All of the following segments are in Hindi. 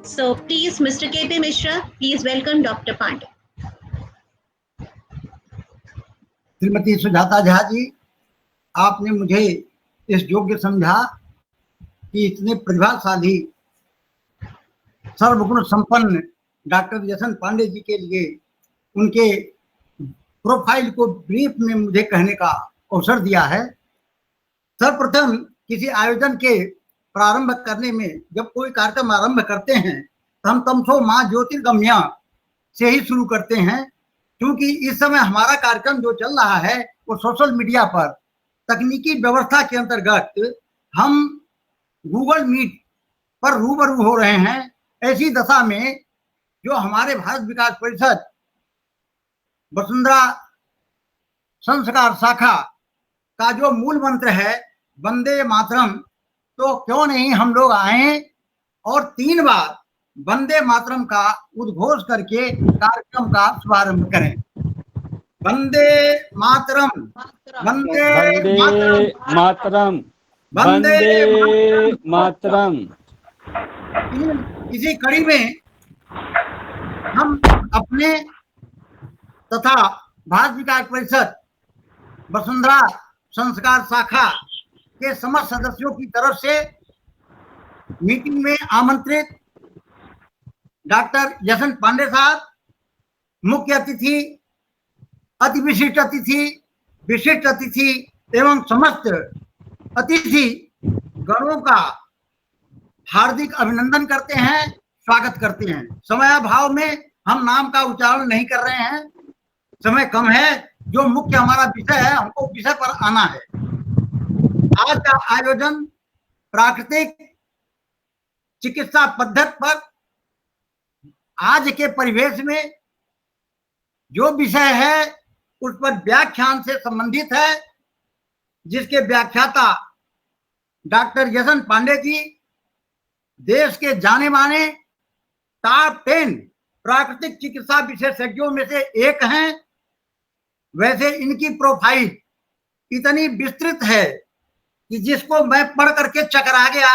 So please, Mr. K.P. Mishra, please welcome Dr. Pandey. Shrimati Sujata Jha ji, आपने मुझे इस योग्य समझा कि इतने प्रतिभाशाली सर्वगुण संपन्न डॉक्टर जसन पांडे जी के लिए उनके प्रोफाइल को ब्रीफ में मुझे कहने का अवसर दिया है। सर्वप्रथम किसी आयोजन के प्रारंभ करने में जब कोई कार्यक्रम आरंभ करते हैं तो हम तमसो मां ज्योतिर्गम्य से ही शुरू करते हैं, क्योंकि इस समय हमारा कार्यक्रम जो चल रहा है वो सोशल मीडिया पर तकनीकी व्यवस्था के अंतर्गत हम गूगल मीट पर रूबरू हो रहे हैं। ऐसी दशा में जो हमारे भारत विकास परिषद वसुंधरा संस्कार शाखा का जो मूल मंत्र है वंदे मातरम, तो क्यों नहीं हम लोग आए और 3 बार वंदे मातरम का उद्घोष करके कार्यक्रम का शुभारंभ करें। वंदे मातरम, वंदे मातरम, वंदे मातरम। इसी कड़ी में हम अपने तथा भारत विकास परिषद वसुंधरा संस्कार शाखा के समस्त सदस्यों की तरफ से मीटिंग में आमंत्रित डॉक्टर जसन पांडे साहब, मुख्य अतिथि, अति विशिष्ट अतिथि, विशिष्ट अतिथि एवं समस्त अतिथि गणों का हार्दिक अभिनंदन करते हैं, स्वागत करते हैं। समयाभाव में हम नाम का उच्चारण नहीं कर रहे हैं, समय कम है। जो मुख्य हमारा विषय है, हमको विषय पर आना है। आज का आयोजन प्राकृतिक चिकित्सा पद्धति पर आज के परिवेश में जो विषय है उस पर व्याख्यान से संबंधित है, जिसके व्याख्याता डॉक्टर जसन पांडे जी देश के जाने माने टॉप 10 प्राकृतिक चिकित्सा विशेषज्ञों में से एक हैं। वैसे इनकी प्रोफाइल इतनी विस्तृत है कि जिसको मैं पढ़ करके चकरा गया,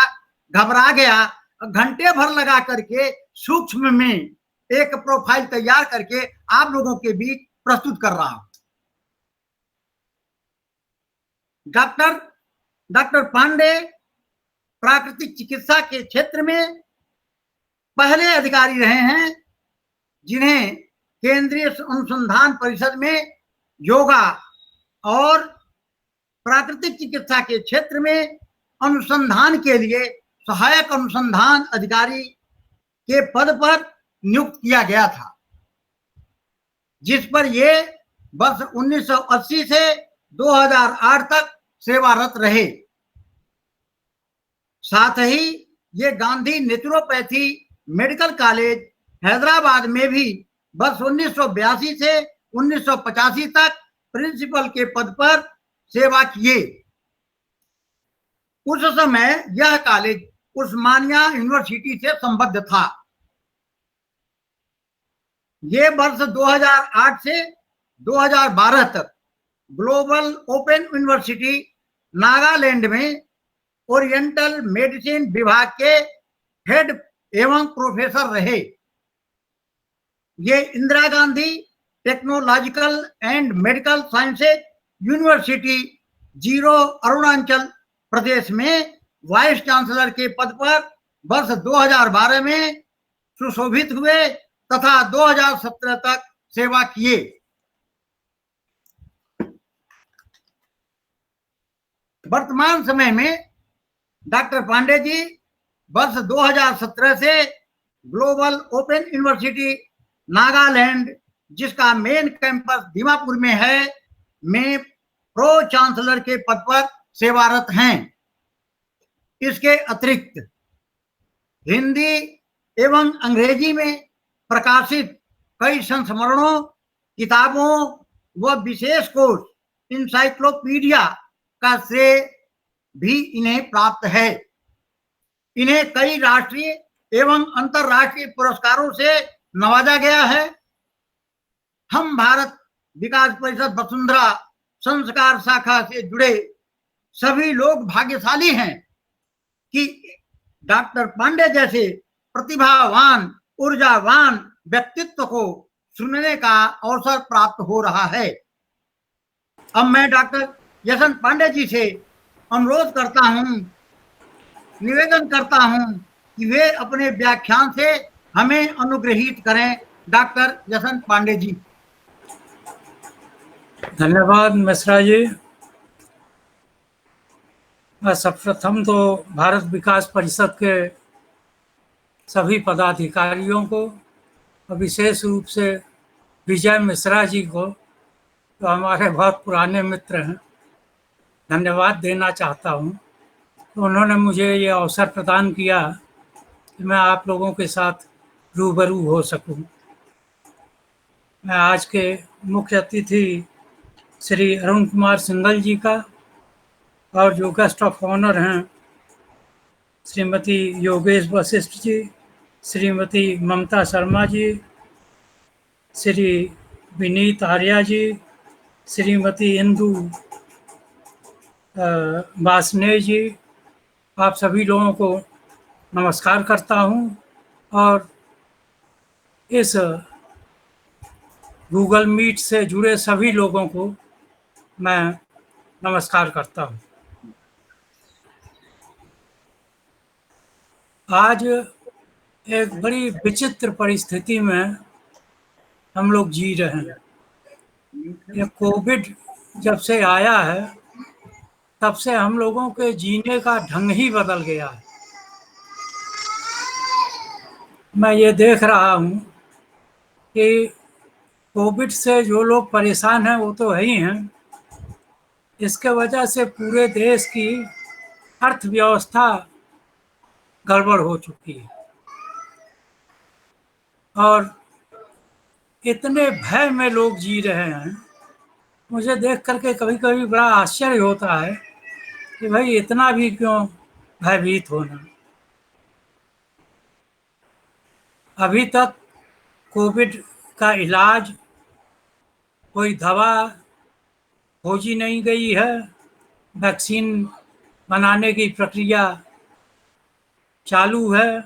घबरा गया, घंटे भर लगा करके सूक्ष्म में एक प्रोफाइल तैयार करके आप लोगों के बीच प्रस्तुत कर रहा हूं। डॉक्टर पांडे प्राकृतिक चिकित्सा के क्षेत्र में पहले अधिकारी रहे हैं, जिन्हें केंद्रीय अनुसंधान परिषद में योगा और प्राकृतिक चिकित्सा के क्षेत्र में अनुसंधान के लिए सहायक अनुसंधान अधिकारी के पद पर नियुक्त किया गया था, जिस पर ये वर्ष 1980 से 2008 तक सेवारत रहे। साथ ही ये Gandhi naturopathy medical college Hyderabad में भी वर्ष 1982 से 1985 तक प्रिंसिपल के पद पर सेवा किए। उस समय यह कॉलेज उस्मानिया यूनिवर्सिटी से संबद्ध था। ये वर्ष 2008 से 2012 तक ग्लोबल ओपन यूनिवर्सिटी नागालैंड में ओरिएंटल मेडिसिन विभाग के हेड एवं प्रोफेसर रहे। ये Indira Gandhi technological and medical sciences university 0 Arunachal Pradesh में वाइस चांसलर के पद पर वर्ष 2012 में सुशोभित हुए तथा 2017 तक सेवा किए। वर्तमान समय में डॉक्टर पांडे जी वर्ष 2017 से ग्लोबल ओपन यूनिवर्सिटी नागालैंड, जिसका मेन कैंपस दीमापुर में है, में प्रो चांसलर के पद पर सेवारत हैं। इसके अतिरिक्त हिंदी एवं अंग्रेजी में प्रकाशित कई संस्मरणों, किताबों व विशेष कोर्स इंसाइक्लोपीडिया का श्रेय भी इन्हें प्राप्त है। इन्हें कई राष्ट्रीय एवं अंतर्राष्ट्रीय पुरस्कारों से नवाजा गया है। हम भारत विकास परिषद वसुंधरा संस्कार शाखा से जुड़े सभी लोग भाग्यशाली हैं कि डॉक्टर पांडे जैसे प्रतिभावान ऊर्जावान व्यक्तित्व को सुनने का अवसर प्राप्त हो रहा है। अब मैं डॉक्टर यशवंत पांडे जी से अनुरोध करता हूं, निवेदन करता हूं कि वे अपने व्याख्यान से हमें अनुग्रहित करें। डॉक्टर यशवंत पांडे जी। धन्यवाद मिश्रा जी। सर्वप्रथम तो भारत विकास परिषद के सभी पदाधिकारियों को और विशेष रूप से विजय मिश्रा जी को, तो हमारे बहुत पुराने मित्र हैं, धन्यवाद देना चाहता हूं। तो उन्होंने मुझे ये अवसर प्रदान किया कि मैं आप लोगों के साथ रूबरू हो सकूं। मैं आज के मुख्य अतिथि श्री अरुण कुमार सिंघल जी का और जो गेस्ट ऑफ ऑनर हैं श्रीमती योगेश वशिष्ठ जी, श्रीमती ममता शर्मा जी, श्री विनीत आर्या जी, श्रीमती इंदु वासने जी, आप सभी लोगों को नमस्कार करता हूं और इस गूगल मीट से जुड़े सभी लोगों को मैं नमस्कार करता हूं। आज एक बड़ी विचित्र परिस्थिति में हम लोग जी रहे हैं। ये कोविड जब से आया है तब से हम लोगों के जीने का ढंग ही बदल गया है। मैं ये देख रहा हूँ कि कोविड से जो लोग परेशान हैं वो तो है ही हैं, इसके वजह से पूरे देश की अर्थव्यवस्था गड़बड़ हो चुकी है और इतने भय में लोग जी रहे हैं। मुझे देख करके कभी कभी बड़ा आश्चर्य होता है कि भाई इतना भी क्यों भयभीत होना। अभी तक कोविड का इलाज, कोई दवा खोजी नहीं गई है, वैक्सीन बनाने की प्रक्रिया चालू है।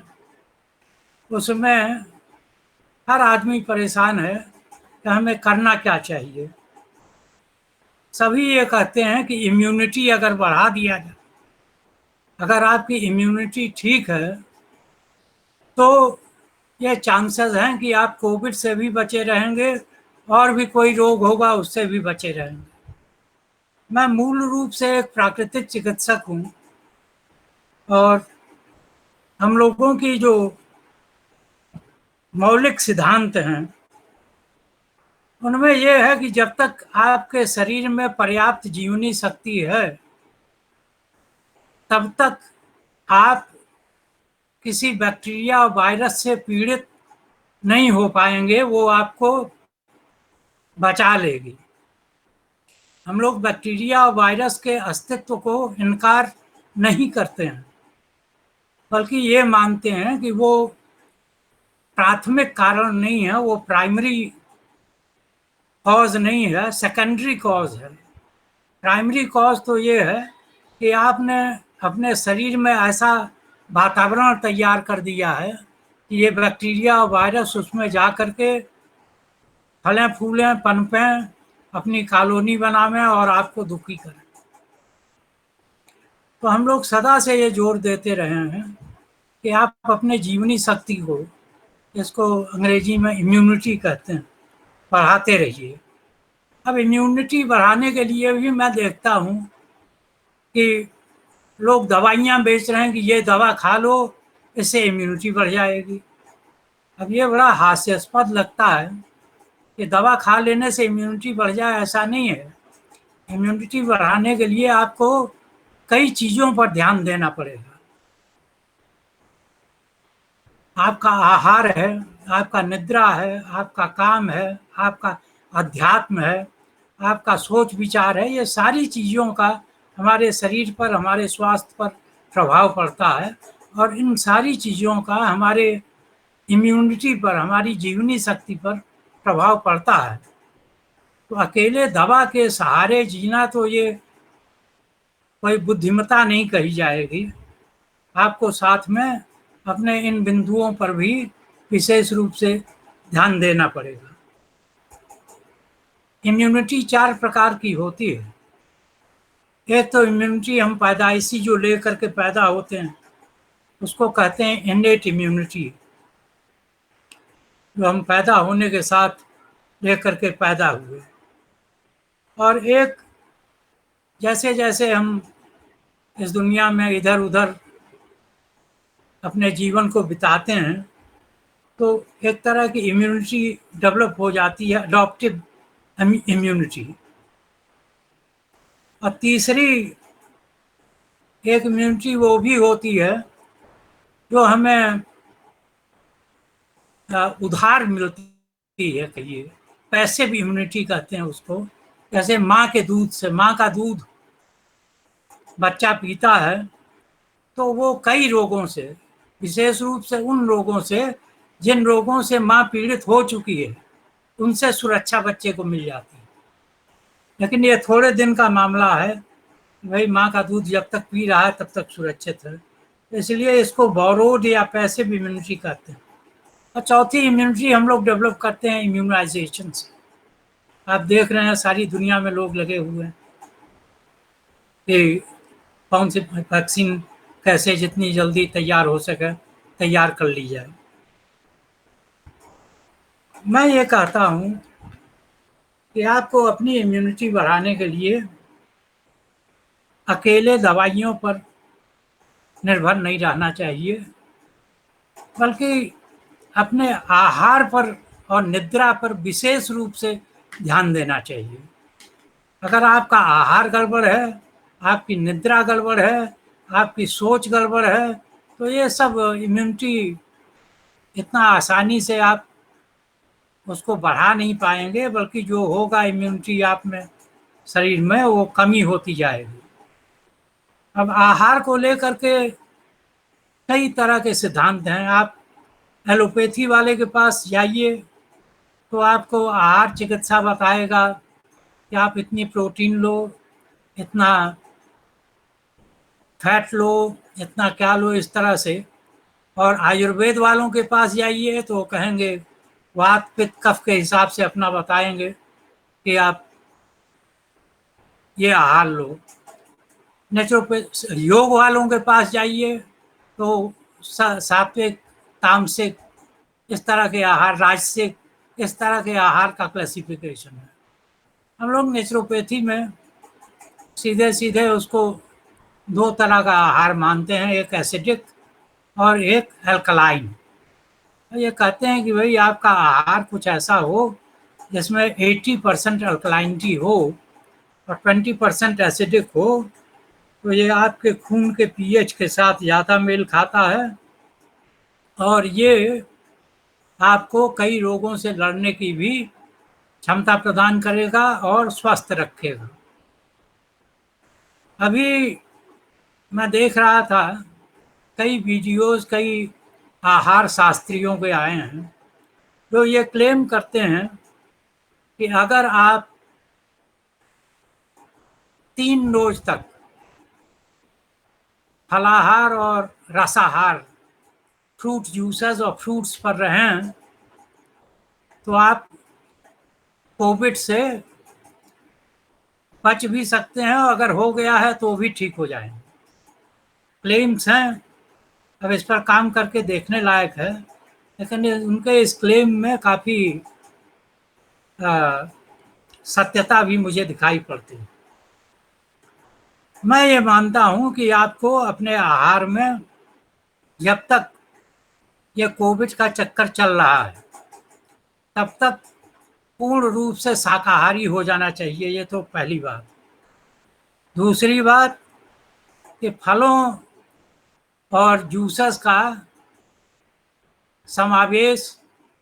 उसमें हर आदमी परेशान है कि हमें करना क्या चाहिए। सभी ये कहते हैं कि इम्यूनिटी अगर बढ़ा दिया जाए, अगर आपकी इम्यूनिटी ठीक है तो ये चांसेस हैं कि आप कोविड से भी बचे रहेंगे और भी कोई रोग होगा उससे भी बचे रहेंगे। मैं मूल रूप से एक प्राकृतिक चिकित्सक हूँ और हम लोगों की जो मौलिक सिद्धांत हैं उनमें यह है कि जब तक आपके शरीर में पर्याप्त जीवनी शक्ति है तब तक आप किसी बैक्टीरिया और वायरस से पीड़ित नहीं हो पाएंगे, वो आपको बचा लेगी। हम लोग बैक्टीरिया और वायरस के अस्तित्व को इनकार नहीं करते हैं, बल्कि ये मानते हैं कि वो प्राथमिक कारण नहीं है, वो प्राइमरी कॉज नहीं है, सेकेंडरी कॉज है। प्राइमरी कॉज तो ये है कि आपने अपने शरीर में ऐसा वातावरण तैयार कर दिया है कि ये बैक्टीरिया और वायरस उसमें जा कर के फलें फूलें पनपें, अपनी कॉलोनी बनावें और आपको दुखी करें। तो हम लोग सदा से ये जोर देते रहे हैं कि आप अपने जीवनी शक्ति को, इसको अंग्रेजी में इम्यूनिटी कहते हैं, बढ़ाते रहिए। अब इम्यूनिटी बढ़ाने के लिए भी मैं देखता हूँ कि लोग दवाइयाँ बेच रहे हैं कि ये दवा खा लो इससे इम्यूनिटी बढ़ जाएगी। अब ये बड़ा हास्यास्पद लगता है कि दवा खा लेने से इम्यूनिटी बढ़ जाए, ऐसा नहीं है। इम्यूनिटी बढ़ाने के लिए आपको कई चीज़ों पर ध्यान देना पड़ेगा। आपका आहार है, आपका निद्रा है, आपका काम है, आपका अध्यात्म है, आपका सोच विचार है। ये सारी चीज़ों का हमारे शरीर पर, हमारे स्वास्थ्य पर प्रभाव पड़ता है और इन सारी चीज़ों का हमारे इम्यूनिटी पर, हमारी जीवनी शक्ति पर प्रभाव पड़ता है। तो अकेले दवा के सहारे जीना तो ये कोई बुद्धिमत्ता नहीं कही जाएगी। आपको साथ में अपने इन बिंदुओं पर भी विशेष रूप से ध्यान देना पड़ेगा। इम्यूनिटी 4 प्रकार की होती है। एक तो इम्यूनिटी हम पैदाइशी जो लेकर के पैदा होते हैं उसको कहते हैं इनेट इम्यूनिटी, जो हम पैदा होने के साथ लेकर के पैदा हुए। और एक, जैसे जैसे हम इस दुनिया में इधर उधर अपने जीवन को बिताते हैं तो एक तरह की इम्यूनिटी डेवलप हो जाती है, अडॉप्टिव इम्यूनिटी। और तीसरी एक इम्यूनिटी वो भी होती है जो हमें उधार मिलती है, कहिए पैसिव इम्यूनिटी कहते हैं उसको। जैसे माँ के दूध से, माँ का दूध बच्चा पीता है तो वो कई रोगों से, विशेष रूप से उन रोगों से जिन रोगों से माँ पीड़ित हो चुकी है, उनसे सुरक्षा बच्चे को मिल जाती है। लेकिन ये थोड़े दिन का मामला है, भाई माँ का दूध जब तक पी रहा है तब तक सुरक्षित है, इसलिए इसको बोरोड या पैसिव इम्यूनिटी कहते हैं। और चौथी इम्यूनिटी हम लोग डेवलप करते हैं इम्यूनाइजेशन से। आप देख रहे हैं सारी दुनिया में लोग लगे हुए हैं कि कौन सी वैक्सीन कैसे जितनी जल्दी तैयार हो सके तैयार कर ली जाए। मैं ये कहता हूँ कि आपको अपनी इम्यूनिटी बढ़ाने के लिए अकेले दवाइयों पर निर्भर नहीं रहना चाहिए, बल्कि अपने आहार पर और निद्रा पर विशेष रूप से ध्यान देना चाहिए। अगर आपका आहार गड़बड़ है, आपकी निद्रा गड़बड़ है, आपकी सोच गड़बड़ है, तो ये सब इम्यूनिटी इतना आसानी से आप उसको बढ़ा नहीं पाएंगे, बल्कि जो होगा इम्यूनिटी आप में, शरीर में, वो कमी होती जाएगी। अब आहार को लेकर के कई तरह के सिद्धांत हैं। आप एलोपैथी वाले के पास जाइए तो आपको आहार चिकित्सा बताएगा कि आप इतनी प्रोटीन लो, इतना फैट लो, इतना क्या लो, इस तरह से। और आयुर्वेद वालों के पास जाइए तो कहेंगे, वात पित्त कफ के हिसाब से अपना बताएंगे कि आप ये आहार लो। नेचुरोपैथ योग वालों के पास जाइए तो सात्विक, तामसिक, इस तरह के आहार, राजसिक, इस तरह के आहार का क्लासिफिकेशन है। हम लोग नेचुरोपैथी में सीधे सीधे उसको 2 तरह का आहार मानते हैं, एक एसिडिक और एक अल्कलाइन। ये कहते हैं कि भाई आपका आहार कुछ ऐसा हो जिसमें 80% अल्कलाइनिटी हो और 20% एसिडिक हो, तो ये आपके खून के पीएच के साथ ज़्यादा मेल खाता है और ये आपको कई रोगों से लड़ने की भी क्षमता प्रदान करेगा और स्वस्थ रखेगा। अभी मैं देख रहा था कई वीडियोस, कई आहार शास्त्रियों के आए हैं जो ये क्लेम करते हैं कि अगर आप 3 रोज तक फलाहार और रसाहार, फ्रूट जूसेस और फ्रूट्स पर रहें तो आप कोविड से बच भी सकते हैं, और अगर हो गया है तो भी ठीक हो जाएंगे। क्लेम्स हैं, अब इस पर काम करके देखने लायक है, लेकिन उनके इस क्लेम में काफ़ी सत्यता भी मुझे दिखाई पड़ती है। मैं ये मानता हूँ कि आपको अपने आहार में, जब तक ये कोविड का चक्कर चल रहा है तब तक पूर्ण रूप से शाकाहारी हो जाना चाहिए। ये तो पहली बात। दूसरी बात कि फलों और जूसेस का समावेश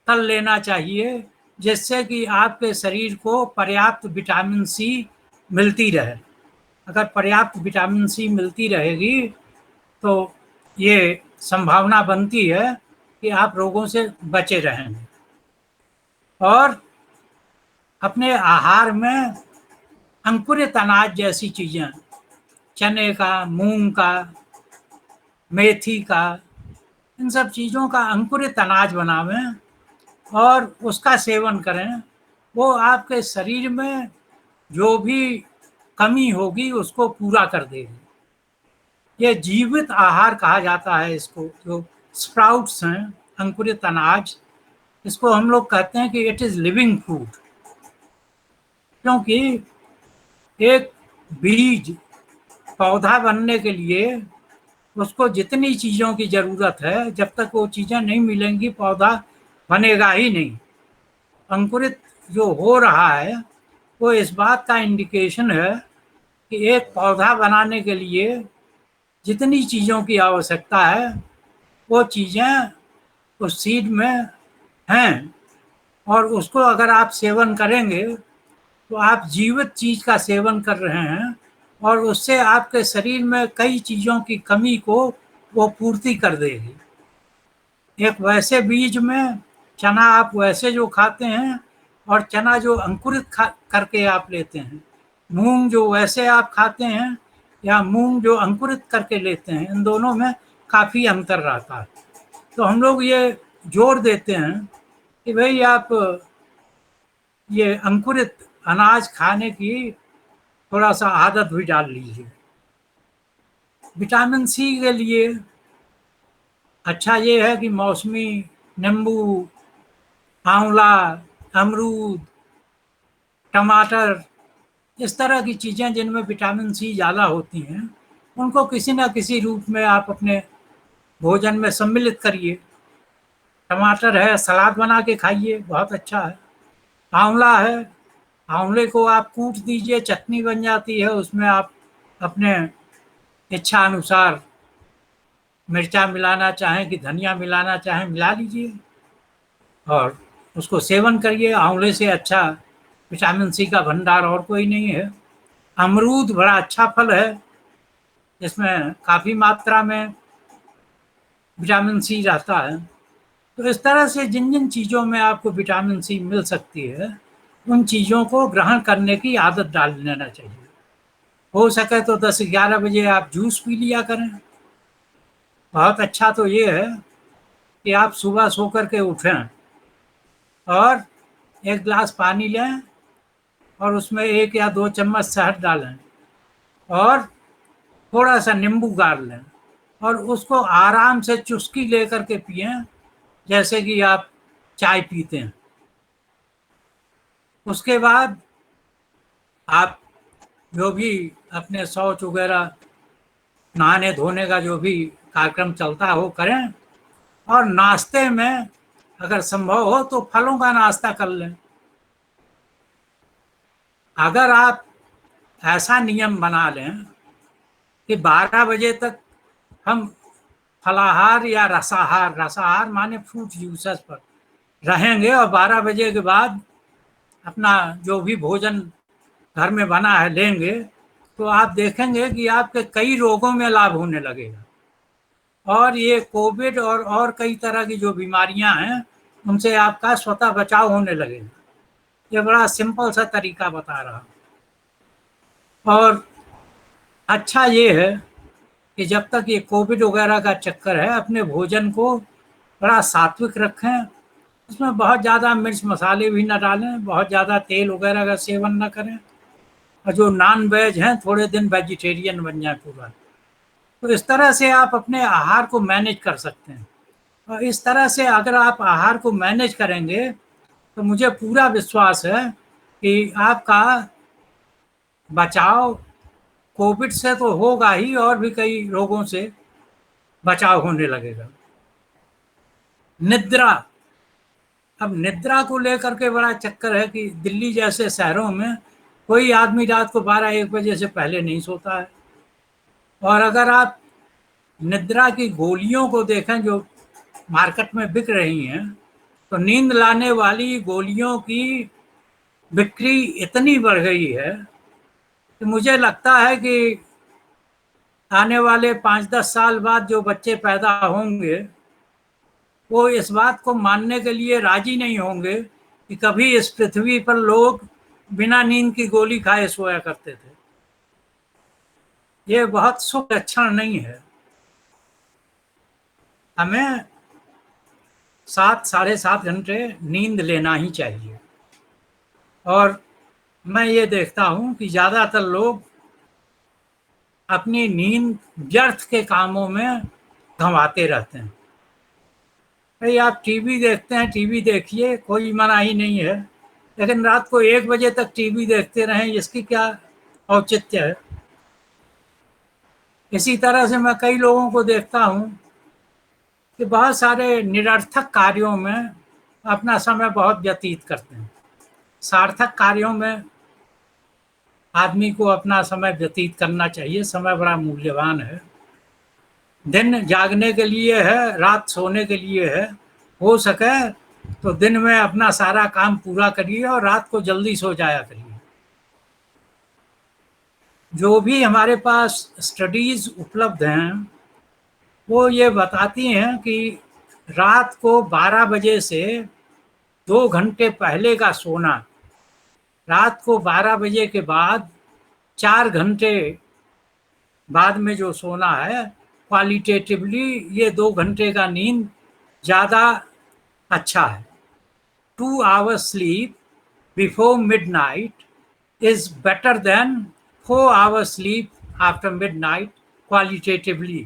कर लेना चाहिए, जिससे कि आपके शरीर को पर्याप्त विटामिन सी मिलती रहे। अगर पर्याप्त विटामिन सी मिलती रहेगी तो ये संभावना बनती है कि आप रोगों से बचे रहेंगे। और अपने आहार में अंकुरित अनाज जैसी चीज़ें, चने का, मूंग का, मेथी का, इन सब चीज़ों का अंकुरित अनाज बनावें और उसका सेवन करें। वो आपके शरीर में जो भी कमी होगी उसको पूरा कर देगी। ये जीवित आहार कहा जाता है इसको, जो स्प्राउट्स हैं, अंकुरित अनाज, इसको हम लोग कहते हैं कि इट इज़ लिविंग फूड। क्योंकि एक बीज पौधा बनने के लिए उसको जितनी चीज़ों की ज़रूरत है, जब तक वो चीज़ें नहीं मिलेंगी पौधा बनेगा ही नहीं। अंकुरित जो हो रहा है वो इस बात का इंडिकेशन है कि एक पौधा बनाने के लिए जितनी चीज़ों की आवश्यकता है वो चीज़ें उस सीड में हैं, और उसको अगर आप सेवन करेंगे तो आप जीवित चीज़ का सेवन कर रहे हैं, और उससे आपके शरीर में कई चीज़ों की कमी को वो पूर्ति कर देगी। एक वैसे बीज में चना आप वैसे जो खाते हैं, और चना जो अंकुरित करके आप लेते हैं, मूंग जो वैसे आप खाते हैं या मूंग जो अंकुरित करके लेते हैं, इन दोनों में काफ़ी अंतर रहता है। तो हम लोग ये जोर देते हैं कि भाई आप ये अंकुरित अनाज खाने की थोड़ा सा आदत भी डाल लीजिए। विटामिन सी के लिए अच्छा ये है कि मौसमी नींबू, आंवला, अमरूद, टमाटर, इस तरह की चीज़ें जिनमें विटामिन सी ज़्यादा होती हैं, उनको किसी न किसी रूप में आप अपने भोजन में सम्मिलित करिए। टमाटर है, सलाद बना के खाइए, बहुत अच्छा है। आंवला है, आंवले को आप कूट दीजिए, चटनी बन जाती है, उसमें आप अपने इच्छा अनुसार मिर्चा मिलाना चाहें कि धनिया मिलाना चाहें मिला लीजिए और उसको सेवन करिए। आंवले से अच्छा विटामिन सी का भंडार और कोई नहीं है। अमरूद बड़ा अच्छा फल है, इसमें काफ़ी मात्रा में विटामिन सी रहता है। तो इस तरह से जिन जिन चीज़ों में आपको विटामिन सी मिल सकती है, उन चीज़ों को ग्रहण करने की आदत डाल लेना चाहिए। हो सके तो 10-11 बजे आप जूस पी लिया करें। बहुत अच्छा तो ये है कि आप सुबह सो कर के उठें और एक गिलास पानी लें और उसमें 1 या 2 चम्मच शहद डालें और थोड़ा सा नींबू गाड़ लें और उसको आराम से चुस्की ले कर के पिएं, जैसे कि आप चाय पीते हैं। उसके बाद आप जो भी अपने शौच वगैरह, नहाने धोने का जो भी कार्यक्रम चलता है वो करें, और नाश्ते में अगर संभव हो तो फलों का नाश्ता कर लें। अगर आप ऐसा नियम बना लें कि 12 बजे तक हम फलाहार या रसाहार माने फ्रूट जूसेस पर रहेंगे और 12 बजे के बाद अपना जो भी भोजन घर में बना है लेंगे, तो आप देखेंगे कि आपके कई रोगों में लाभ होने लगेगा और ये कोविड और कई तरह की जो बीमारियां हैं उनसे आपका स्वतः बचाव होने लगेगा। ये बड़ा सिंपल सा तरीका बता रहा हूँ। और अच्छा ये है कि जब तक ये कोविड वगैरह का चक्कर है, अपने भोजन को बड़ा सात्विक रखें। उसमें बहुत ज़्यादा मिर्च मसाले भी ना डालें, बहुत ज़्यादा तेल वगैरह का सेवन ना करें, और जो नॉन वेज हैं थोड़े दिन वेजिटेरियन बन जाए पूरा। तो इस तरह से आप अपने आहार को मैनेज कर सकते हैं, और इस तरह से अगर आप आहार को मैनेज करेंगे तो मुझे पूरा विश्वास है कि आपका बचाव कोविड से तो होगा ही, और भी कई रोगों से बचाव होने लगेगा। निद्रा, अब निद्रा को लेकर के बड़ा चक्कर है कि दिल्ली जैसे शहरों में कोई आदमी रात को 12-1 बजे से पहले नहीं सोता है। और अगर आप निद्रा की गोलियों को देखें जो मार्केट में बिक रही हैं, तो नींद लाने वाली गोलियों की बिक्री इतनी बढ़ गई है कि मुझे लगता है कि आने वाले 5-10 साल बाद जो बच्चे पैदा होंगे वो इस बात को मानने के लिए राजी नहीं होंगे कि कभी इस पृथ्वी पर लोग बिना नींद की गोली खाए सोया करते थे। ये बहुत शुभ लक्षण नहीं है। हमें 7 साढ़े 7 घंटे नींद लेना ही चाहिए। और मैं ये देखता हूँ कि ज़्यादातर लोग अपनी नींद व्यर्थ के कामों में गंवाते रहते हैं। भाई आप टीवी देखते हैं, टीवी देखिए, कोई मनाही नहीं है, लेकिन रात को 1 बजे तक टीवी देखते रहें, इसकी क्या औचित्य है? इसी तरह से मैं कई लोगों को देखता हूँ कि बहुत सारे निरर्थक कार्यों में अपना समय बहुत व्यतीत करते हैं। सार्थक कार्यों में आदमी को अपना समय व्यतीत करना चाहिए। समय बड़ा मूल्यवान है। दिन जागने के लिए है, रात सोने के लिए है। हो सके तो दिन में अपना सारा काम पूरा करिए और रात को जल्दी सो जाया करिए। जो भी हमारे पास स्टडीज उपलब्ध हैं वो ये बताती हैं कि रात को 12 बजे से 2 घंटे पहले का सोना, रात को 12 बजे के बाद 4 घंटे बाद में जो सोना है, क्वालिटेटिवली ये 2 घंटे का नींद ज़्यादा अच्छा है। 2 hours sleep before midnight is better than 4 hours sleep after midnight qualitatively।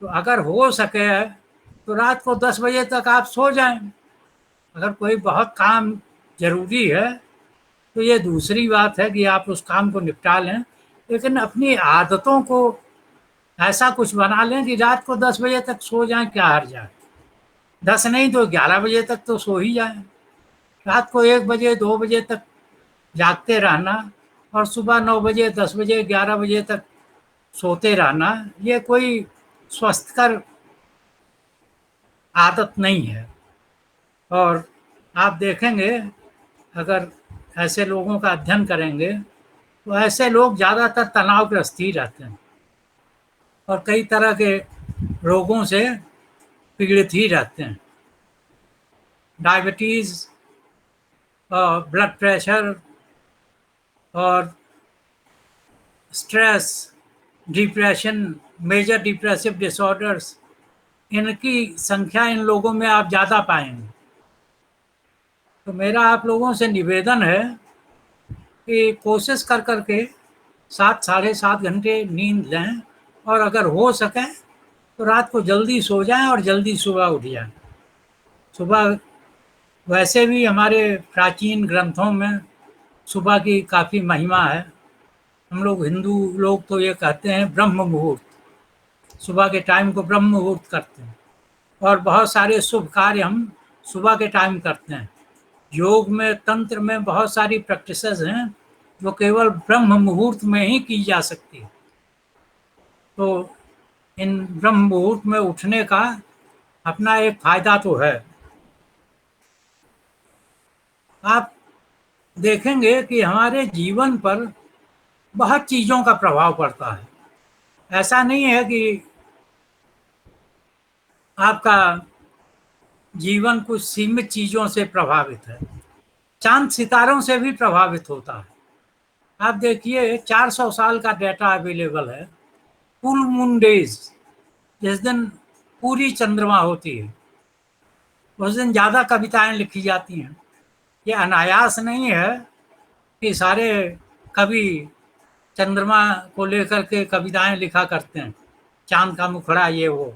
तो अगर हो सके तो रात को 10 बजे तक आप सो जाएं। अगर कोई बहुत काम जरूरी है तो ये दूसरी बात है कि आप उस काम को निपटा लें, लेकिन अपनी आदतों को ऐसा कुछ बना लें कि रात को 10 बजे तक सो जाएं, क्या हर्ज है। 10 नहीं तो 11 बजे तक तो सो ही जाएं। रात को 1 बजे 2 बजे तक जागते रहना और सुबह 9 बजे 10 बजे 11 बजे तक सोते रहना, ये कोई स्वस्थकर आदत नहीं है। और आप देखेंगे, अगर ऐसे लोगों का अध्ययन करेंगे तो ऐसे लोग ज़्यादातर तनावग्रस्त ही रहते हैं और कई तरह के रोगों से पीड़ित ही रहते हैं। डायबिटीज़, ब्लड प्रेशर और stress, depression, major depressive disorders, इनकी संख्या इन लोगों में आप ज़्यादा पाएंगे। तो मेरा आप लोगों से निवेदन है कि कोशिश कर के 7 साढ़े 7 घंटे नींद लें और अगर हो सके तो रात को जल्दी सो जाएं और जल्दी सुबह उठ जाएं। सुबह वैसे भी हमारे प्राचीन ग्रंथों में सुबह की काफ़ी महिमा है। हम लोग हिंदू लोग तो ये कहते हैं ब्रह्म मुहूर्त, सुबह के टाइम को ब्रह्म मुहूर्त करते हैं और बहुत सारे शुभ कार्य हम सुबह के टाइम करते हैं। योग में, तंत्र में बहुत सारी प्रैक्टिसेस हैं जो केवल ब्रह्म मुहूर्त में ही की जा सकती है। तो इन ब्रह्म मुहूर्त में उठने का अपना एक फायदा तो है। आप देखेंगे कि हमारे जीवन पर बहुत चीज़ों का प्रभाव पड़ता है। ऐसा नहीं है कि आपका जीवन कुछ सीमित चीज़ों से प्रभावित है, चांद सितारों से भी प्रभावित होता है। आप देखिए 400 साल का डेटा अवेलेबल है। फुल मून डेज, जिस दिन पूरी चंद्रमा होती है, उस दिन ज़्यादा कविताएं लिखी जाती हैं। ये अनायास नहीं है कि सारे कवि चंद्रमा को लेकर के कविताएं लिखा करते हैं, चांद का मुखड़ा ये वो।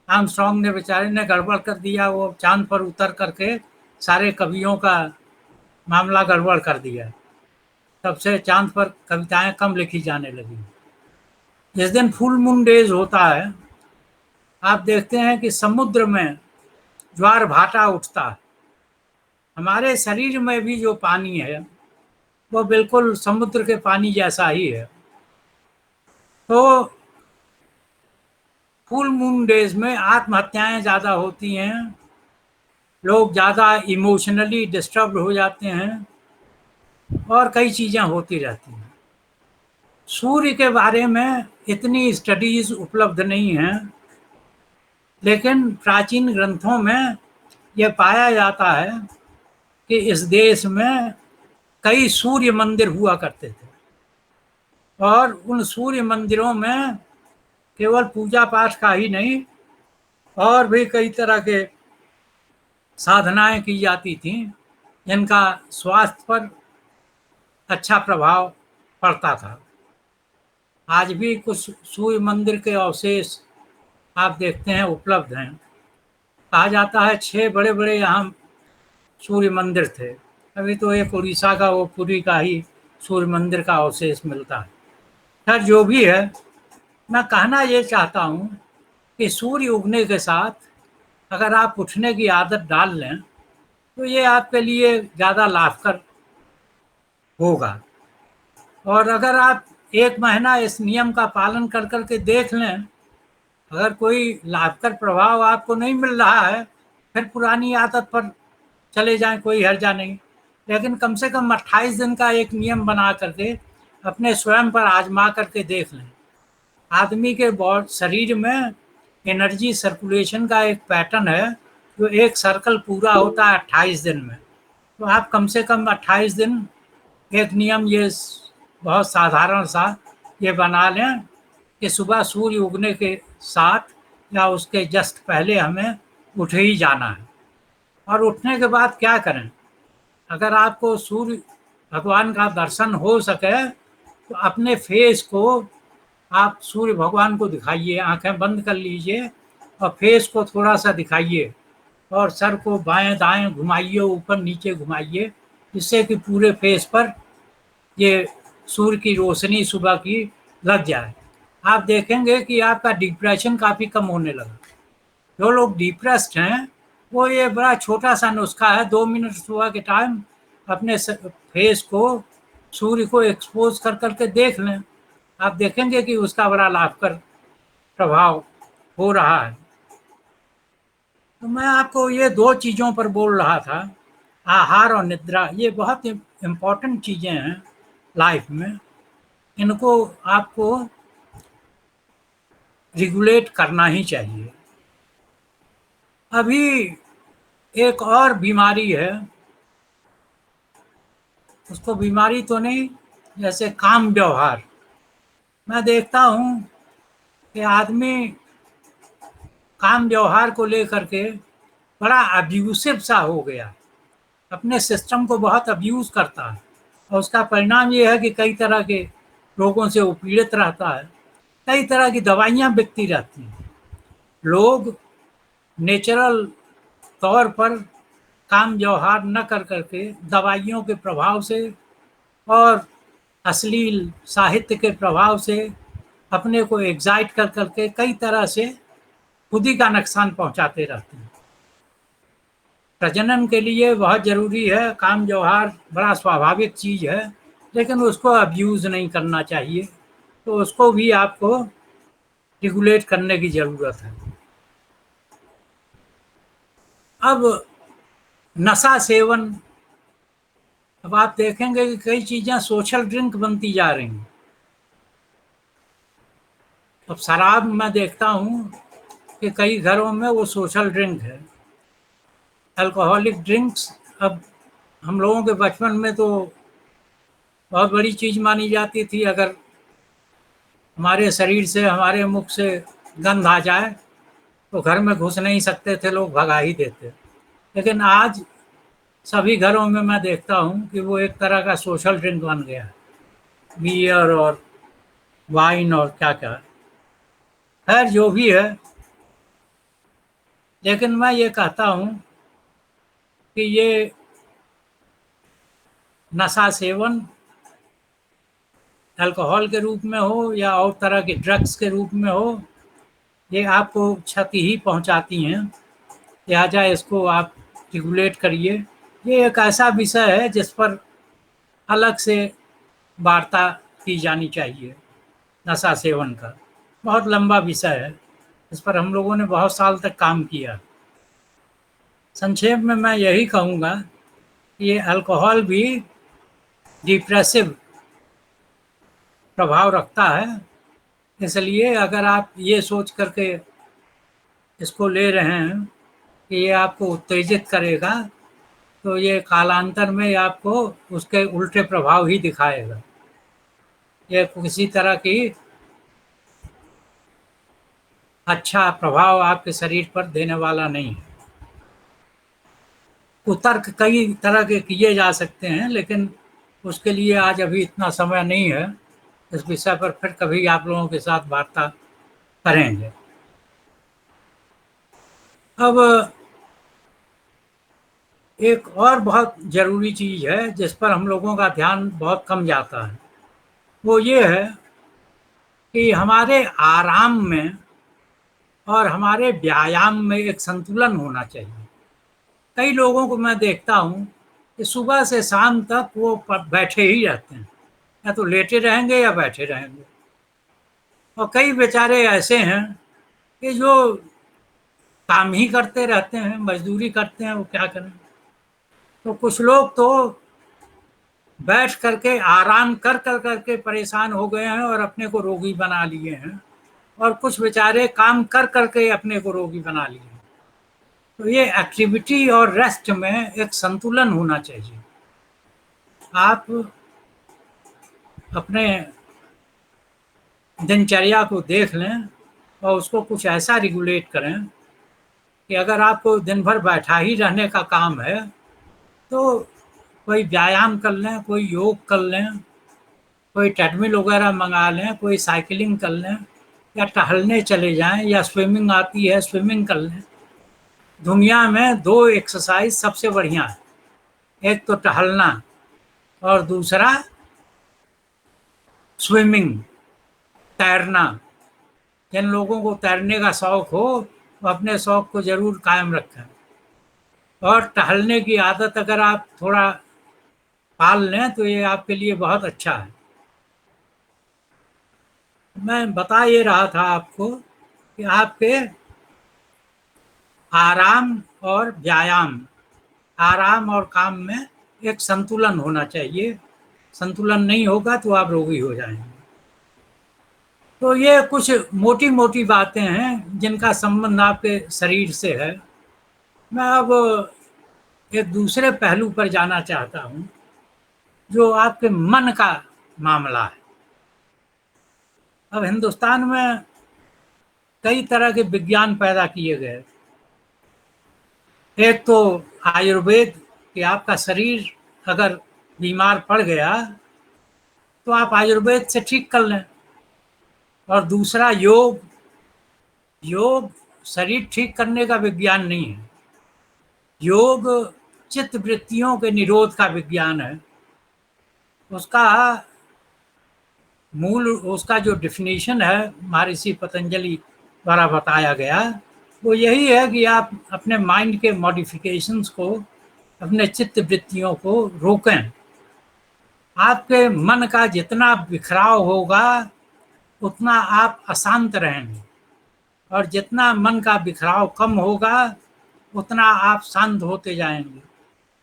आर्मस्ट्रॉन्ग ने बेचारे ने गड़बड़ कर दिया, वो चांद पर उतर करके सारे कवियों का मामला गड़बड़ कर दिया। तब से चांद पर कविताएं कम लिखी जाने लगी। जिस दिन फुल मून डेज होता है, आप देखते हैं कि समुद्र में ज्वार भाटा उठता है। हमारे शरीर में भी जो पानी है वो बिल्कुल समुद्र के पानी जैसा ही है। तो फुल मून डेज में आत्महत्याएं ज़्यादा होती हैं, लोग ज़्यादा इमोशनली डिस्टर्ब हो जाते हैं और कई चीज़ें होती रहती हैं। सूर्य के बारे में इतनी स्टडीज़ उपलब्ध नहीं हैं, लेकिन प्राचीन ग्रंथों में यह पाया जाता है कि इस देश में कई सूर्य मंदिर हुआ करते थे और उन सूर्य मंदिरों में केवल पूजा पाठ का ही नहीं, और भी कई तरह के साधनाएं की जाती थी जिनका स्वास्थ्य पर अच्छा प्रभाव पड़ता था। आज भी कुछ सूर्य मंदिर के अवशेष आप देखते हैं उपलब्ध हैं। कहा जाता है 6 बड़े बड़े यहाँ सूर्य मंदिर थे। अभी तो एक उड़ीसा का वो पुरी का ही सूर्य मंदिर का अवशेष मिलता है। खैर जो भी है, मैं कहना ये चाहता हूँ कि सूर्य उगने के साथ अगर आप उठने की आदत डाल लें तो ये आपके लिए ज़्यादा लाभकर होगा। और अगर आप 1 महीना इस नियम का पालन कर कर के देख लें, अगर कोई लाभकर प्रभाव आपको नहीं मिल रहा है, फिर पुरानी आदत पर चले जाएं, कोई हर्जा नहीं। लेकिन कम से कम 28 दिन का एक नियम बना करके अपने स्वयं पर आजमा करके देख लें। आदमी के शरीर में एनर्जी सर्कुलेशन का एक पैटर्न है जो एक सर्कल पूरा होता है 28 दिन में। तो आप कम से कम 28 दिन एक नियम ये बहुत साधारण सा ये बना लें कि सुबह सूर्य उगने के साथ या उसके जस्ट पहले हमें उठ ही जाना है। और उठने के बाद क्या करें, अगर आपको सूर्य भगवान का दर्शन हो सके तो अपने फेस को आप सूर्य भगवान को दिखाइए, आंखें बंद कर लीजिए और फेस को थोड़ा सा दिखाइए और सर को बाएं दाएं घुमाइए, ऊपर नीचे घुमाइए, जिससे कि पूरे फेस पर ये सूर्य की रोशनी सुबह की लग जाए। आप देखेंगे कि आपका डिप्रेशन काफ़ी कम होने लगा। जो लोग डिप्रेस्ड हैं वो ये बड़ा छोटा सा नुस्खा है, 2 मिनट सुबह के टाइम अपने फेस को सूर्य को एक्सपोज कर करके देख लें। आप देखेंगे कि उसका बड़ा लाभकर प्रभाव हो रहा है। तो मैं आपको ये 2 चीज़ों पर बोल रहा था, आहार और निद्रा। ये बहुत इम्पोर्टेंट चीज़ें हैं लाइफ में, इनको आपको रेगुलेट करना ही चाहिए। अभी एक और बीमारी है, उसको बीमारी तो नहीं, जैसे काम व्यवहार। मैं देखता हूँ कि आदमी काम व्यवहार को लेकर के बड़ा अब्यूसिव सा हो गया, अपने सिस्टम को बहुत अब्यूज़ करता है और उसका परिणाम ये है कि कई तरह के रोगों से वो पीड़ित रहता है। कई तरह की दवाइयाँ बिकती रहती हैं। लोग नेचुरल तौर पर काम व्यवहार न कर करके दवाइयों के प्रभाव से और अश्लील साहित्य के प्रभाव से अपने को एग्जाइट कर करके कई तरह से खुद ही का नुकसान पहुंचाते रहते हैं। प्रजनन के लिए बहुत ज़रूरी है काम व्यवहार, बड़ा स्वाभाविक चीज़ है, लेकिन उसको अब्यूज़ नहीं करना चाहिए। तो उसको भी आपको रेगुलेट करने की ज़रूरत है। अब नशा सेवन, अब आप देखेंगे कि कई चीज़ें सोशल ड्रिंक बनती जा रही हैं। अब शराब मैं देखता हूँ कि कई घरों में वो सोशल ड्रिंक है, अल्कोहलिक ड्रिंक्स। अब हम लोगों के बचपन में तो बहुत बड़ी चीज़ मानी जाती थी, अगर हमारे शरीर से, हमारे मुख से गंध आ जाए तो घर में घुस नहीं सकते थे, लोग भगा ही देते। लेकिन आज सभी घरों में मैं देखता हूँ कि वो एक तरह का सोशल ड्रिंक बन गया है, बियर और वाइन और क्या क्या। खैर जो भी है, लेकिन मैं ये कहता हूँ कि ये नशा सेवन अल्कोहल के रूप में हो या और तरह के ड्रग्स के रूप में हो, ये आपको क्षति ही पहुंचाती हैं। लिहाजा इसको आप रेगुलेट करिए। ये एक ऐसा विषय है जिस पर अलग से वार्ता की जानी चाहिए। नशा सेवन का बहुत लंबा विषय है, इस पर हम लोगों ने बहुत साल तक काम किया। संक्षेप में मैं यही कहूँगा कि ये अल्कोहल भी डिप्रेसिव प्रभाव रखता है, इसलिए अगर आप ये सोच करके इसको ले रहे हैं कि ये आपको उत्तेजित करेगा, तो ये कालांतर में आपको उसके उल्टे प्रभाव ही दिखाएगा। ये किसी तरह की अच्छा प्रभाव आपके शरीर पर देने वाला नहीं है। कुतर्क कई तरह के किए जा सकते हैं, लेकिन उसके लिए आज अभी इतना समय नहीं है। इस विषय पर फिर कभी आप लोगों के साथ वार्ता करेंगे। अब एक और बहुत ज़रूरी चीज़ है जिस पर हम लोगों का ध्यान बहुत कम जाता है, वो ये है कि हमारे आराम में और हमारे व्यायाम में एक संतुलन होना चाहिए। कई लोगों को मैं देखता हूँ कि सुबह से शाम तक वो बैठे ही रहते हैं, या तो लेटे रहेंगे या बैठे रहेंगे। और कई बेचारे ऐसे हैं कि जो काम ही करते रहते हैं, मजदूरी करते हैं, वो क्या करें। तो कुछ लोग तो बैठ करके आराम कर कर करके परेशान हो गए हैं और अपने को रोगी बना लिए हैं, और कुछ बेचारे काम कर करके अपने को रोगी बना लिए हैं। तो ये एक्टिविटी और रेस्ट में एक संतुलन होना चाहिए। आप अपने दिनचर्या को देख लें और उसको कुछ ऐसा रेगुलेट करें कि अगर आपको दिन भर बैठा ही रहने का काम है तो कोई व्यायाम कर लें, कोई योग कर लें, कोई ट्रेडमिल वगैरह मंगा लें, कोई साइकिलिंग कर लें, या टहलने चले जाएं, या स्विमिंग आती है स्विमिंग कर लें। दुनिया में 2 एक्सरसाइज सबसे बढ़िया है, एक तो टहलना और दूसरा स्विमिंग, तैरना। जिन लोगों को तैरने का शौक हो वो अपने शौक को ज़रूर कायम रखें, और टहलने की आदत अगर आप थोड़ा पाल लें तो ये आपके लिए बहुत अच्छा है। मैं बता ये रहा था आपको कि आपके आराम और व्यायाम, आराम और काम में एक संतुलन होना चाहिए। संतुलन नहीं होगा तो आप रोगी हो जाएंगे। तो ये कुछ मोटी मोटी बातें हैं जिनका संबंध आपके शरीर से है। मैं अब एक दूसरे पहलू पर जाना चाहता हूँ, जो आपके मन का मामला है। अब हिंदुस्तान में कई तरह के विज्ञान पैदा किए गए। एक तो आयुर्वेद, कि आपका शरीर अगर बीमार पड़ गया तो आप आयुर्वेद से ठीक कर लें। और दूसरा योग। योग शरीर ठीक करने का विज्ञान नहीं है, योग चित्त वृत्तियों के निरोध का विज्ञान है। उसका मूल, उसका जो डिफिनीशन है महर्षि पतंजलि द्वारा बताया गया, वो यही है कि आप अपने माइंड के मॉडिफिकेशंस को, अपने चित्त वृत्तियों को रोकें। आपके मन का जितना बिखराव होगा उतना आप अशांत रहेंगे, और जितना मन का बिखराव कम होगा उतना आप शांत होते जाएंगे।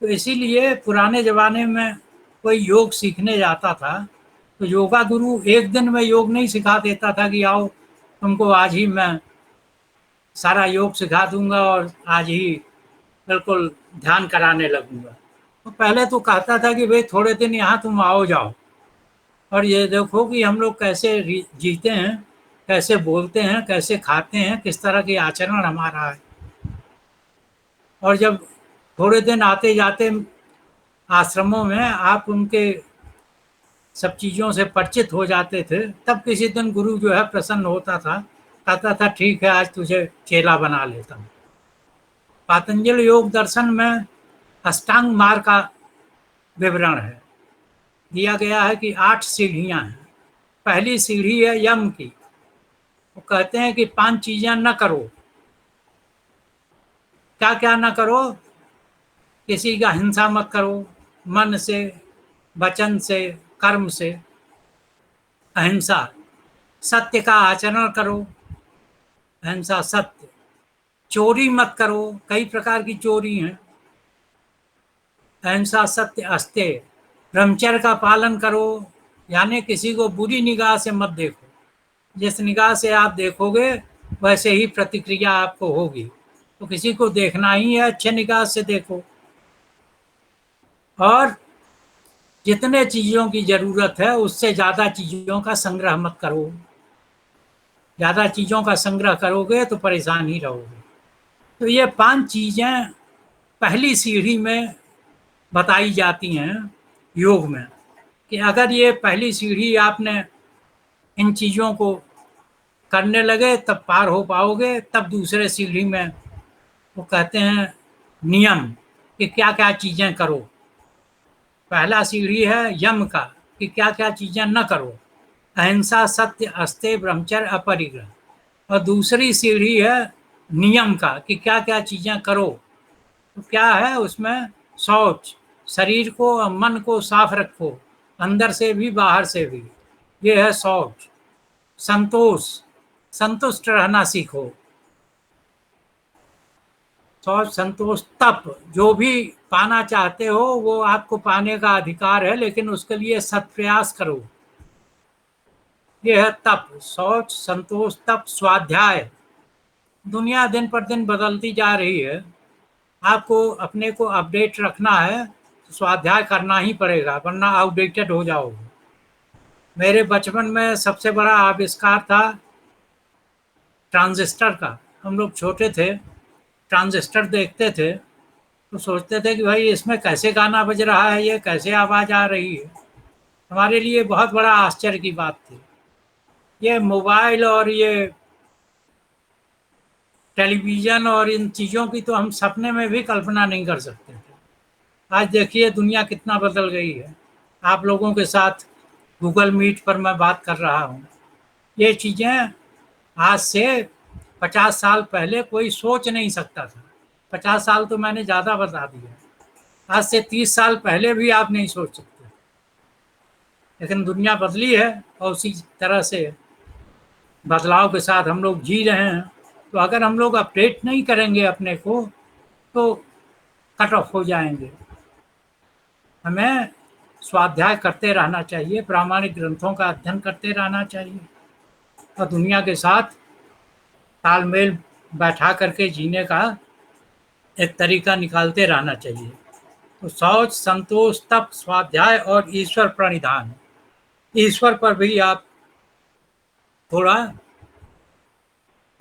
तो इसीलिए पुराने ज़माने में कोई योग सीखने जाता था तो योगा गुरु एक दिन में योग नहीं सिखा देता था कि आओ तुमको आज ही मैं सारा योग सिखा दूंगा और आज ही बिल्कुल ध्यान कराने लगूंगा। तो पहले तो कहता था कि भाई थोड़े दिन यहाँ तुम आओ जाओ, और ये देखो कि हम लोग कैसे जीते हैं, कैसे बोलते हैं, कैसे खाते हैं, किस तरह के आचरण हमारा है। और जब थोड़े दिन आते जाते आश्रमों में आप उनके सब चीज़ों से परिचित हो जाते थे, तब किसी दिन गुरु जो है प्रसन्न होता था, कहता था ठीक है आज तुझे चेला बना लेता हूँ। पातंजल योग दर्शन में अष्टांग मार्ग का विवरण है, दिया गया है कि 8 सीढ़ियाँ हैं। पहली सीढ़ी है यम की। वो कहते हैं कि 5 चीज़ें न करो। क्या क्या न करो? किसी का हिंसा मत करो, मन से, वचन से, कर्म से। अहिंसा, सत्य का आचरण करो, अहिंसा सत्य। चोरी मत करो, कई प्रकार की चोरी हैं, अहिंसा सत्य अस्तेय। ब्रह्मचर्य का पालन करो, यानी किसी को बुरी निगाह से मत देखो, जिस निगाह से आप देखोगे वैसे ही प्रतिक्रिया आपको होगी। तो किसी को देखना ही है अच्छे निगाह से देखो। और जितने चीज़ों की ज़रूरत है उससे ज़्यादा चीज़ों का संग्रह मत करो। ज़्यादा चीज़ों का संग्रह करोगे तो परेशान ही रहोगे। तो ये 5 चीज़ें पहली सीढ़ी में बताई जाती हैं योग में, कि अगर ये पहली सीढ़ी आपने इन चीज़ों को करने लगे तब पार हो पाओगे। तब दूसरे सीढ़ी में वो कहते हैं नियम, कि क्या क्या चीज़ें करो। पहला सीढ़ी है यम का, कि क्या क्या चीज़ें न करो, अहिंसा, सत्य, अस्तेय, ब्रह्मचर्य, अपरिग्रह। और दूसरी सीढ़ी है नियम का, कि क्या क्या चीज़ें करो। तो क्या है उसमें? शौच, शरीर को और मन को साफ रखो, अंदर से भी बाहर से भी, ये है शौच। संतोष, संतुष्ट रहना सीखो। शौच, संतोष। तप, जो भी पाना चाहते हो वो आपको पाने का अधिकार है, लेकिन उसके लिए सत्प्रयास करो, ये है तप। शौच, संतोष, तप। स्वाध्याय, दुनिया दिन पर दिन बदलती जा रही है, आपको अपने को अपडेट रखना है तो स्वाध्याय करना ही पड़ेगा, वरना आउटडेटेड हो जाओगे। मेरे बचपन में सबसे बड़ा आविष्कार था ट्रांजिस्टर का। हम लोग छोटे थे, ट्रांजिस्टर देखते थे तो सोचते थे कि भाई इसमें कैसे गाना बज रहा है, ये कैसे आवाज़ आ रही है। हमारे लिए बहुत बड़ा आश्चर्य की बात थी। ये मोबाइल और ये टेलीविज़न और इन चीज़ों की तो हम सपने में भी कल्पना नहीं कर सकते थे। आज देखिए दुनिया कितना बदल गई है। आप लोगों के साथ गूगल मीट पर मैं बात कर रहा हूँ। ये चीज़ें आज से 50 साल पहले कोई सोच नहीं सकता था। 50 साल तो मैंने ज़्यादा बता दिया, आज से 30 साल पहले भी आप नहीं सोच सकते। लेकिन दुनिया बदली है और उसी तरह से बदलाव के साथ हम लोग जी रहे हैं। तो अगर हम लोग अपडेट नहीं करेंगे अपने को तो कट ऑफ हो जाएंगे। हमें स्वाध्याय करते रहना चाहिए, प्रामाणिक ग्रंथों का अध्ययन करते रहना चाहिए और दुनिया के साथ तालमेल बैठा करके जीने का एक तरीका निकालते रहना चाहिए। तो शौच, संतोष, तप, स्वाध्याय और ईश्वर प्रणिधान। ईश्वर पर भी आप थोड़ा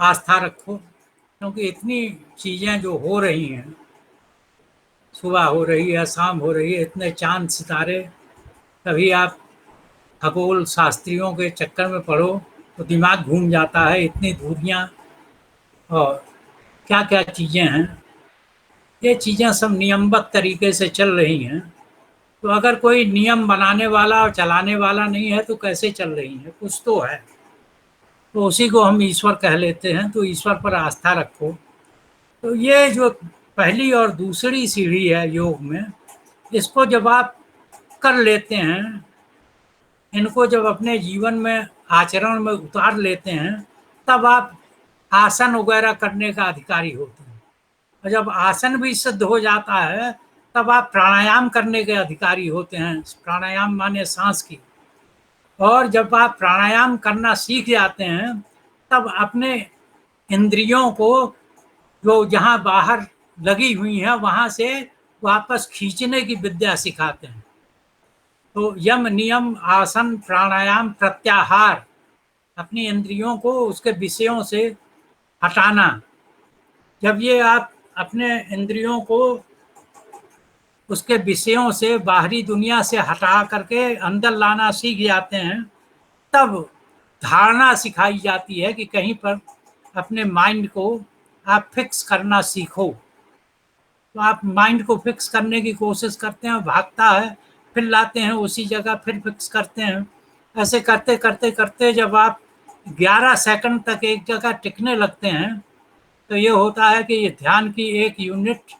आस्था रखो, क्योंकि इतनी चीज़ें जो हो रही हैं, सुबह हो रही है, शाम हो रही है, इतने चांद सितारे, कभी आप खगोल शास्त्रियों के चक्कर में पड़ो तो दिमाग घूम जाता है। इतनी दूरियां और क्या क्या चीज़ें हैं, ये चीज़ें सब नियमबद्ध तरीके से चल रही हैं। तो अगर कोई नियम बनाने वाला और चलाने वाला नहीं है तो कैसे चल रही है? कुछ तो है, तो उसी को हम ईश्वर कह लेते हैं। तो ईश्वर पर आस्था रखो। तो ये जो पहली और दूसरी सीढ़ी है योग में, इसको जब आप कर लेते हैं, इनको जब अपने जीवन में आचरण में उतार लेते हैं, तब आप आसन वगैरह करने का अधिकारी होते हैं। और जब आसन भी सिद्ध हो जाता है तब आप प्राणायाम करने के अधिकारी होते हैं। प्राणायाम माने सांस की। और जब आप प्राणायाम करना सीख जाते हैं तब अपने इंद्रियों को जो जहाँ बाहर लगी हुई हैं वहाँ से वापस खींचने की विद्या सिखाते हैं। तो यम, नियम, आसन, प्राणायाम, प्रत्याहार, अपनी इंद्रियों को उसके विषयों से हटाना। जब ये आप अपने इंद्रियों को उसके विषयों से, बाहरी दुनिया से हटा करके अंदर लाना सीख जाते हैं, तब धारणा सिखाई जाती है कि कहीं पर अपने माइंड को आप फिक्स करना सीखो। तो आप माइंड को फिक्स करने की कोशिश करते हैं, भागता है, फिर लाते हैं उसी जगह, फिर फिक्स करते हैं। ऐसे करते करते करते जब आप 11 सेकंड तक एक जगह टिकने लगते हैं तो ये होता है कि ये ध्यान की एक यूनिट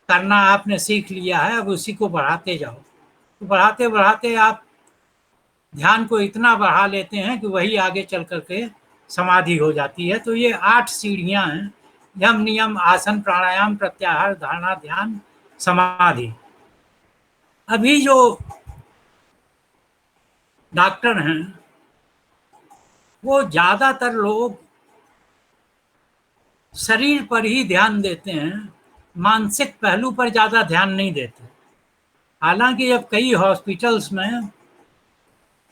करना आपने सीख लिया है। अब उसी को बढ़ाते जाओ। तो बढ़ाते बढ़ाते आप ध्यान को इतना बढ़ा लेते हैं कि वही आगे चल करके समाधि हो जाती है। तो ये 8 सीढ़ियां हैं: यम, नियम, आसन, प्राणायाम, प्रत्याहार, धारणा, ध्यान, समाधि। अभी जो डॉक्टर हैं वो ज़्यादातर लोग शरीर पर ही ध्यान देते हैं, मानसिक पहलू पर ज़्यादा ध्यान नहीं देते। हालांकि अब कई हॉस्पिटल्स में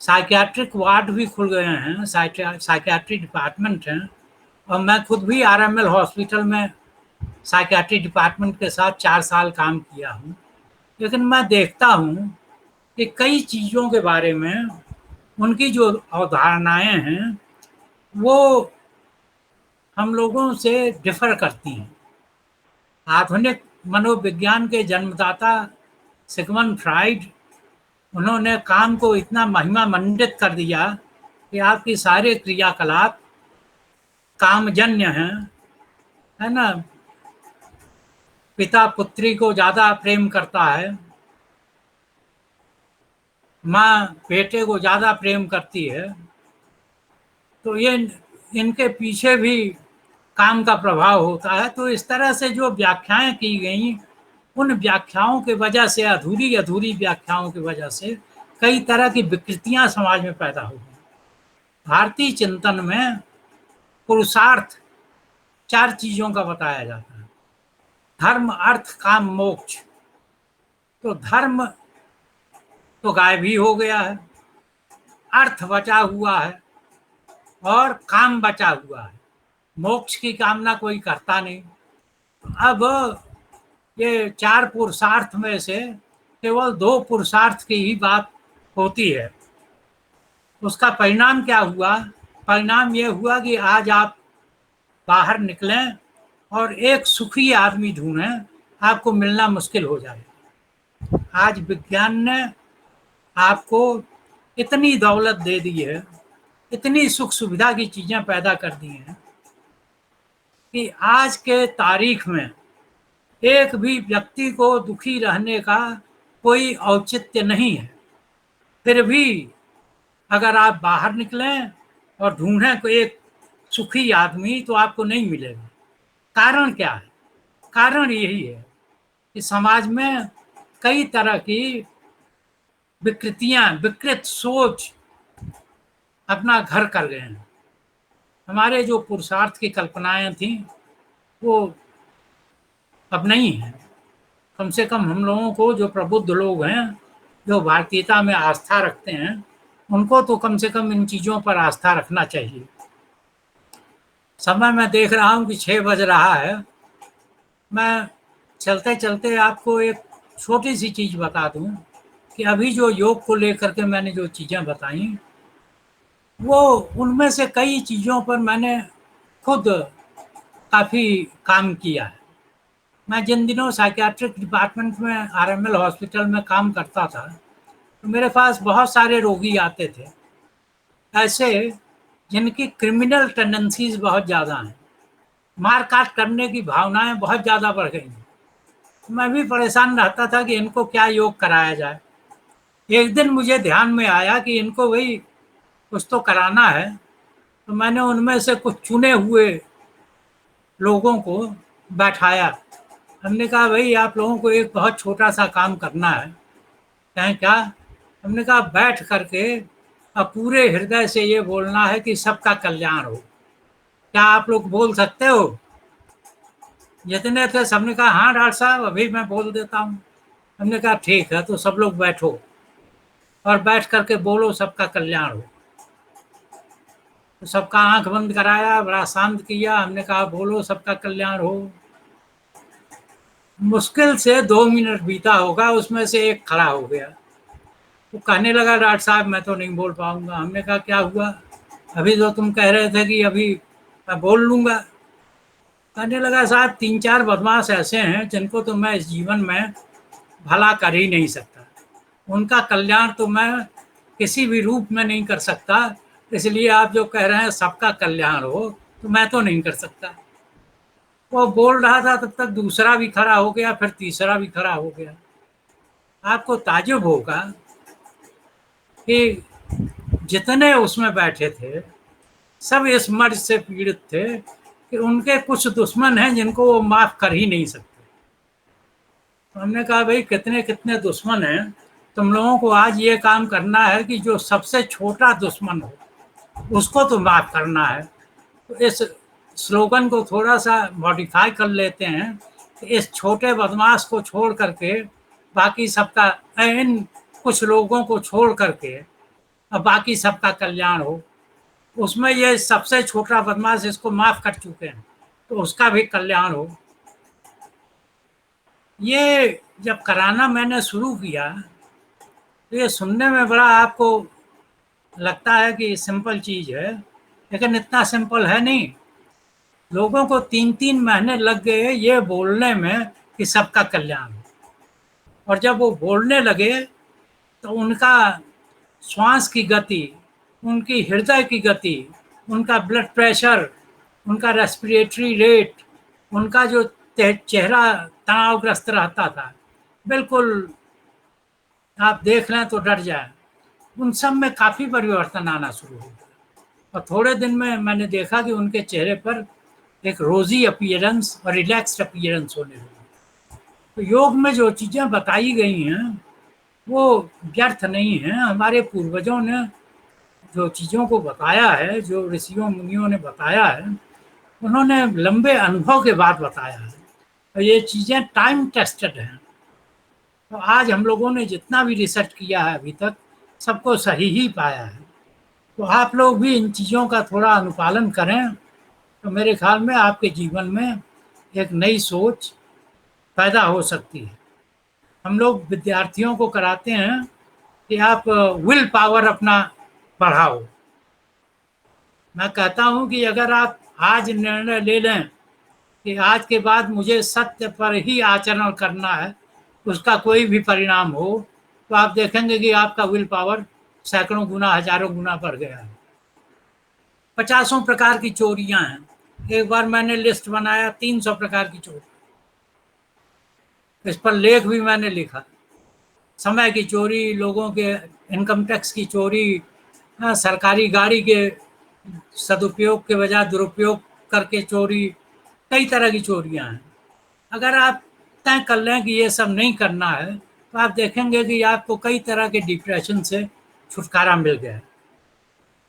साइकियाट्रिक वार्ड भी खुल गए हैं, साइकियाट्री डिपार्टमेंट हैं, और मैं खुद भी आरएमएल हॉस्पिटल में साइकियाट्री डिपार्टमेंट के साथ 4 साल काम किया हूँ। लेकिन मैं देखता हूँ कि कई चीज़ों के बारे में उनकी जो अवधारणाएं हैं वो हम लोगों से डिफर करती हैं। आधुनिक मनोविज्ञान के जन्मदाता सिगमंड फ्राइड, उन्होंने काम को इतना महिमा मंडित कर दिया कि आपकी सारे क्रियाकलाप कामजन्य हैं, है ना। पिता पुत्री को ज़्यादा प्रेम करता है, माँ बेटे को ज़्यादा प्रेम करती है, तो ये इनके पीछे भी काम का प्रभाव होता है। तो इस तरह से जो व्याख्याएं की गई, उन व्याख्याओं की वजह से, अधूरी अधूरी व्याख्याओं की वजह से कई तरह की विकृतियां समाज में पैदा हो गई। भारतीय चिंतन में पुरुषार्थ 4 चीज़ों का बताया जाता है: धर्म, अर्थ, काम, मोक्ष। तो धर्म तो गायब ही हो गया है, अर्थ बचा हुआ है और काम बचा हुआ है। मोक्ष की कामना कोई करता नहीं। अब ये 4 पुरुषार्थ में से केवल 2 पुरुषार्थ की ही बात होती है। उसका परिणाम क्या हुआ? परिणाम ये हुआ कि आज आप बाहर निकलें और एक सुखी आदमी ढूंढें, आपको मिलना मुश्किल हो जाए। आज विज्ञान ने आपको इतनी दौलत दे दी है, इतनी सुख सुविधा की चीज़ें पैदा कर दी हैं कि आज के तारीख में एक भी व्यक्ति को दुखी रहने का कोई औचित्य नहीं है। फिर भी अगर आप बाहर निकलें और ढूंढें कोई एक सुखी आदमी, तो आपको नहीं मिलेगा। कारण क्या है? कारण यही है कि समाज में कई तरह की विकृतियां, विकृत सोच अपना घर कर गए हैं। हमारे जो पुरुषार्थ की कल्पनाएं थी वो अब नहीं है। कम से कम हम लोगों को, जो प्रबुद्ध लोग हैं, जो भारतीयता में आस्था रखते हैं, उनको तो कम से कम इन चीज़ों पर आस्था रखना चाहिए। समय मैं देख रहा हूँ कि 6 बज रहा है। मैं चलते चलते आपको एक छोटी सी चीज़ बता दूँ कि अभी जो योग को लेकर के मैंने जो चीज़ें बताई, वो उनमें से कई चीज़ों पर मैंने खुद काफ़ी काम किया है। मैं जिन दिनों साइकियाट्रिक डिपार्टमेंट में आरएमएल हॉस्पिटल में काम करता था, तो मेरे पास बहुत सारे रोगी आते थे, ऐसे जिनकी क्रिमिनल टेंडेंसीज बहुत ज़्यादा हैं, मार काट करने की भावनाएं बहुत ज़्यादा बढ़ गई। मैं भी परेशान रहता था कि इनको क्या योग कराया जाए। एक दिन मुझे ध्यान में आया कि इनको भाई कुछ तो कराना है, तो मैंने उनमें से कुछ चुने हुए लोगों को बैठाया। हमने कहा, भाई आप लोगों को एक बहुत छोटा सा काम करना है। कहें क्या? हमने कहा, बैठ करके अब पूरे हृदय से ये बोलना है कि सबका कल्याण हो। क्या आप लोग बोल सकते हो? जितने थे सबने कहा, हाँ डॉक्टर साहब, अभी मैं बोल देता हूँ। हमने कहा, ठीक है, तो सब लोग बैठो और बैठ करके बोलो सबका कल्याण हो। तो सबका आंख बंद कराया, बड़ा शांत किया। हमने कहा, बोलो सबका कल्याण हो। मुश्किल से 2 मिनट बीता होगा, उसमें से एक खड़ा हो गया। वो कहने लगा, डॉक्टर साहब मैं तो नहीं बोल पाऊंगा। हमने कहा, क्या हुआ? अभी तो तुम कह रहे थे कि अभी मैं बोल लूँगा। कहने लगा, साहब 3-4 बदमाश ऐसे हैं जिनको तो मैं इस जीवन में भला कर ही नहीं सकता। उनका कल्याण तो मैं किसी भी रूप में नहीं कर सकता, इसलिए आप जो कह रहे हैं सबका कल्याण हो, तो मैं तो नहीं कर सकता। वो बोल रहा था, तब तक दूसरा भी खड़ा हो गया, फिर तीसरा भी खड़ा हो गया। आपको ताज्जुब होगा कि जितने उसमें बैठे थे सब इस मर्ज से पीड़ित थे कि उनके कुछ दुश्मन हैं जिनको वो माफ़ कर ही नहीं सकते। तो हमने कहा, भाई कितने कितने दुश्मन हैं, तुम लोगों को आज ये काम करना है कि जो सबसे छोटा दुश्मन हो उसको तो माफ़ करना है। तो इस स्लोगन को थोड़ा सा मॉडिफाई कर लेते हैं कि इस छोटे बदमाश को छोड़ करके बाकी सबका, इन कुछ लोगों को छोड़ करके और बाकी सबका कल्याण हो। उसमें ये सबसे छोटा बदमाश इसको माफ कर चुके हैं, तो उसका भी कल्याण हो। ये जब कराना मैंने शुरू किया तो ये सुनने में बड़ा आपको लगता है कि सिंपल चीज है, लेकिन इतना सिंपल है नहीं। लोगों को 3-3 महीने लग गए ये बोलने में कि सबका कल्याण हो, और जब वो बोलने लगे तो उनका श्वास की गति, उनकी हृदय की गति, उनका ब्लड प्रेशर, उनका रेस्पिरेटरी रेट, उनका जो चेहरा तनावग्रस्त रहता था, बिल्कुल आप देख लें तो डर जाए, उन सब में काफ़ी परिवर्तन आना शुरू हो गया। और थोड़े दिन में मैंने देखा कि उनके चेहरे पर एक रोजी अपीयरेंस और रिलैक्स्ड अपीयरेंस होने लगी। तो योग में जो चीज़ें बताई गई हैं वो व्यर्थ नहीं है। हमारे पूर्वजों ने जो चीज़ों को बताया है, जो ऋषियों मुनियों ने बताया है, उन्होंने लंबे अनुभव के बाद बताया है, और ये चीज़ें टाइम टेस्टेड हैं। तो आज हम लोगों ने जितना भी रिसर्च किया है अभी तक, सबको सही ही पाया है। तो आप लोग भी इन चीज़ों का थोड़ा अनुपालन करें, तो मेरे ख्याल में आपके जीवन में एक नई सोच पैदा हो सकती है। हम लोग विद्यार्थियों को कराते हैं कि आप विल पावर अपना बढ़ाओ। मैं कहता हूं कि अगर आप आज निर्णय ले लें कि आज के बाद मुझे सत्य पर ही आचरण करना है, उसका कोई भी परिणाम हो, तो आप देखेंगे कि आपका विल पावर सैकड़ों गुना, हजारों गुना बढ़ गया है। 50 प्रकार की चोरियां हैं। एक बार मैंने लिस्ट बनाया 300 प्रकार की चोरी, इस पर लेख भी मैंने लिखा। समय की चोरी, लोगों के इनकम टैक्स की चोरी, सरकारी गाड़ी के सदुपयोग के बजाय दुरुपयोग करके चोरी, कई तरह की चोरियां हैं। अगर आप तय कर लें कि ये सब नहीं करना है, तो आप देखेंगे कि आपको कई तरह के डिप्रेशन से छुटकारा मिल गया।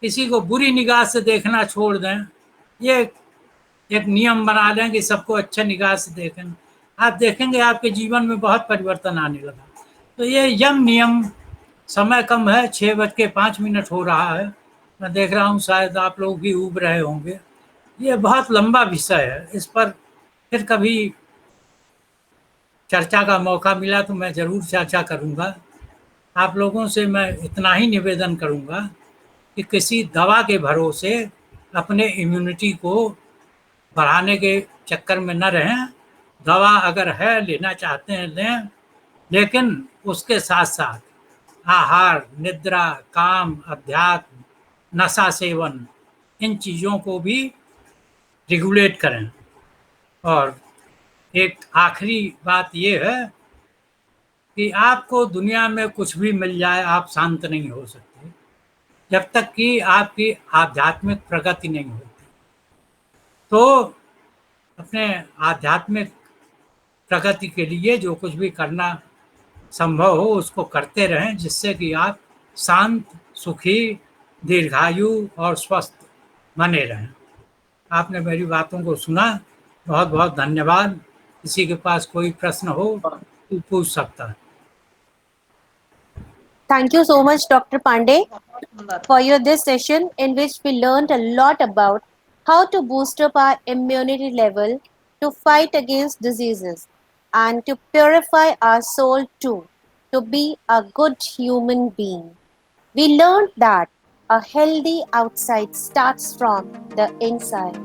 किसी को बुरी निगाह से देखना छोड़ दें, ये एक नियम बना लें कि सबको अच्छे निगाह से देखें, आप देखेंगे आपके जीवन में बहुत परिवर्तन आने लगा। तो ये यम नियम, समय कम है, 6:05 हो रहा है, मैं देख रहा हूँ शायद आप लोग भी ऊब रहे होंगे। ये बहुत लंबा विषय है, इस पर फिर कभी चर्चा का मौका मिला तो मैं ज़रूर चर्चा करूँगा। आप लोगों से मैं इतना ही निवेदन करूँगा कि किसी दवा के भरोसे अपने इम्यूनिटी को बढ़ाने के चक्कर में न रहें। दवा अगर है, लेना चाहते हैं लें, लेकिन उसके साथ साथ आहार, निद्रा, काम, अध्यात्म, नशा सेवन, इन चीज़ों को भी रेगुलेट करें। और एक आखिरी बात ये है कि आपको दुनिया में कुछ भी मिल जाए, आप शांत नहीं हो सकते जब तक कि आपकी आध्यात्मिक प्रगति नहीं होती। तो अपने आध्यात्मिक प्रगति के लिए जो कुछ भी करना संभव हो उसको करते रहें, जिससे कि आप शांत, सुखी, दीर्घायु और स्वस्थ बने रहें। आपने मेरी बातों को सुना, बहुत बहुत धन्यवाद। किसी के पास कोई प्रश्न हो तो पूछ सकता है। Thank you so much, Dr. Pandey, for this session in which we learned a lot about how to boost up our immunity level to fight against diseases and to purify our soul too, to be a good human being. We learned that a healthy outside starts from the inside.